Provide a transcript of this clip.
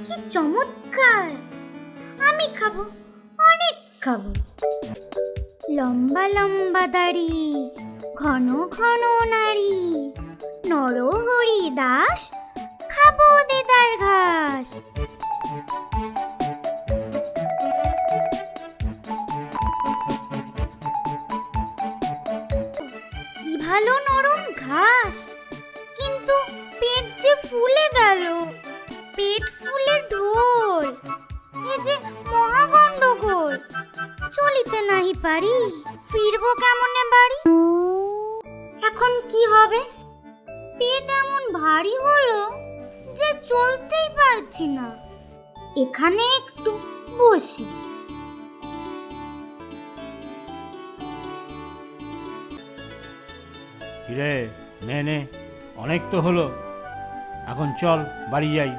কি চমৎকার! আমি খাবো, অনেক খাবো। লম্বা লম্বা দাড়ি, ঘন ঘন নাড়ি, নরহরি দাস, খাবো দেদার ঘাস। কি ভালো নরম ঘাস, কিন্তু পেট যে ফুলে গেল, পেট ফুলে ঢোল। এ যে মহা গন্ডগোল, চলিতে নাহি পারি, ফিরবো কেমনে বাড়ি? এখন কি হবে? পেট এমন ভারী হলো যে চলতেই পারছি না। এখানে একটু বসি। কিরে, নে নে, অনেক তো হলো, এখন চল বাড়ি যাই।